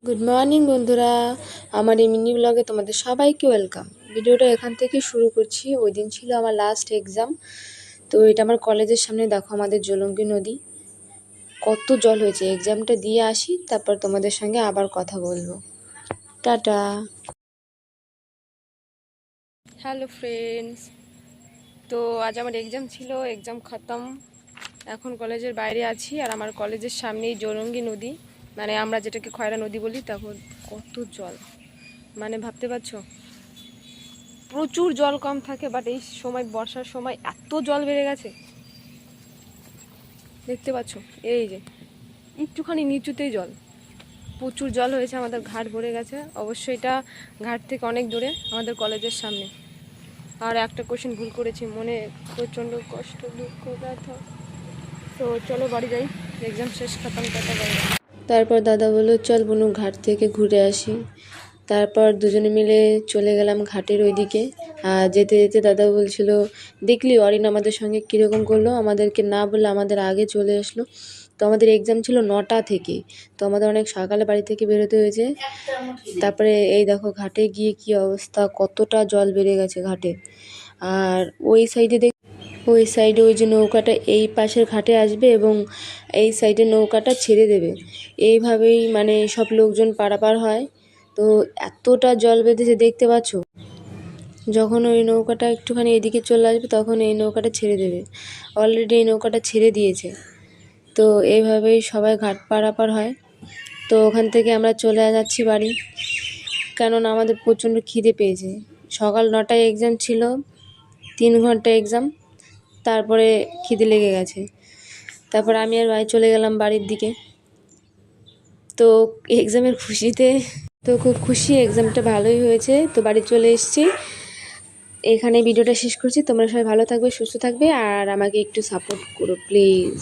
Good morning বন্ধুরা, আমার এই মিনি ব্লগে তোমাদের সবাইকে ওয়েলকাম। ভিডিওটা এখান থেকে শুরু করছি। ওই দিন ছিল আমার লাস্ট এক্সাম। তো এটা আমার কলেজের সামনে, দেখো আমাদের জলঙ্গি নদী, কত জল হয়েছে। এক্সামটা দিয়ে আসি, তারপর তোমাদের সঙ্গে আবার কথা বলবো। টাটা। হ্যালো ফ্রেন্ডস, তো আজ আমার এক্সাম ছিল, এক্সাম খতম। এখন কলেজের বাইরে আছি, আর আমার কলেজের সামনেই জলঙ্গি নদী, মানে আমরা যেটাকে খয়রা নদী বলি। তখন কত জল, মানে ভাবতে পারছো, প্রচুর জল কম থাকে, বাট এই সময় বর্ষার সময় এত জল বেড়ে গেছে। দেখতে পাচ্ছ, এই যে একটুখানি নিচুতেই জল, প্রচুর জল হয়েছে। আমাদের ঘাট ভরে গেছে। অবশ্যই এটা ঘাট থেকে অনেক দূরে, আমাদের কলেজের সামনে। আর একটা কোশ্চেন ভুল করেছি, মনে প্রচণ্ড কষ্ট, দুঃখ, ব্যথা। তো চলো বাড়ি যাই, এক্সাম শেষ, খতম, কথা বলো। তারপর দাদা বললো চল বুনু ঘাট থেকে ঘুরে আসি। তারপর দুজনে মিলে চলে গেলাম ঘাটের ওইদিকে। আর যেতে যেতে দাদা বলছিল, দেখলি অরিন আমাদের সঙ্গে কীরকম করলো, আমাদেরকে না বলে আমাদের আগে চলে আসলো। তো আমাদের এক্সাম ছিল 9টা থেকে, তো আমাদের অনেক সকালে বাড়ি থেকে বেরোতে হয়েছে। তারপরে এই দেখো ঘাটে গিয়ে কি অবস্থা, কতটা জল বেড়ে গেছে ঘাটে। আর ওই সাইডে ওই যে নৌকাটা এই পাশের ঘাটে আসবে এবং এই সাইডে নৌকাটা ছেড়ে দেবে। এইভাবেই মানে সব লোকজন পারাপার হয়। তো এতটা জল বেঁধেছে, দেখতে পাচ্ছ। যখন ওই নৌকাটা একটুখানি এদিকে চলে আসবে, তখন এই নৌকাটা ছেড়ে দেবে। অলরেডি এই নৌকাটা ছেড়ে দিয়েছে। তো এইভাবেই সবাই ঘাট পারাপার হয়। তো ওখান থেকে আমরা চলে যাচ্ছি বাড়ি, কেননা আমাদের প্রচণ্ড খিদে পেয়েছে। সকাল 9টায় এক্সাম ছিল, 3 ঘন্টা এক্সাম, তারপরে খিদে লেগে গেছে। তারপর আমি আর ভাই চলে গেলাম বাড়ির দিকে। তো এক্সামের খুশিতে তো খুব খুশি, এক্সামটা ভালোই হয়েছে। তো বাড়ি চলে এসেছি। এখানে ভিডিওটা শেষ করছি। তোমরা সবাই ভালো থাকবে, সুস্থ থাকবে, আর আমাকে একটু সাপোর্ট করো প্লিজ।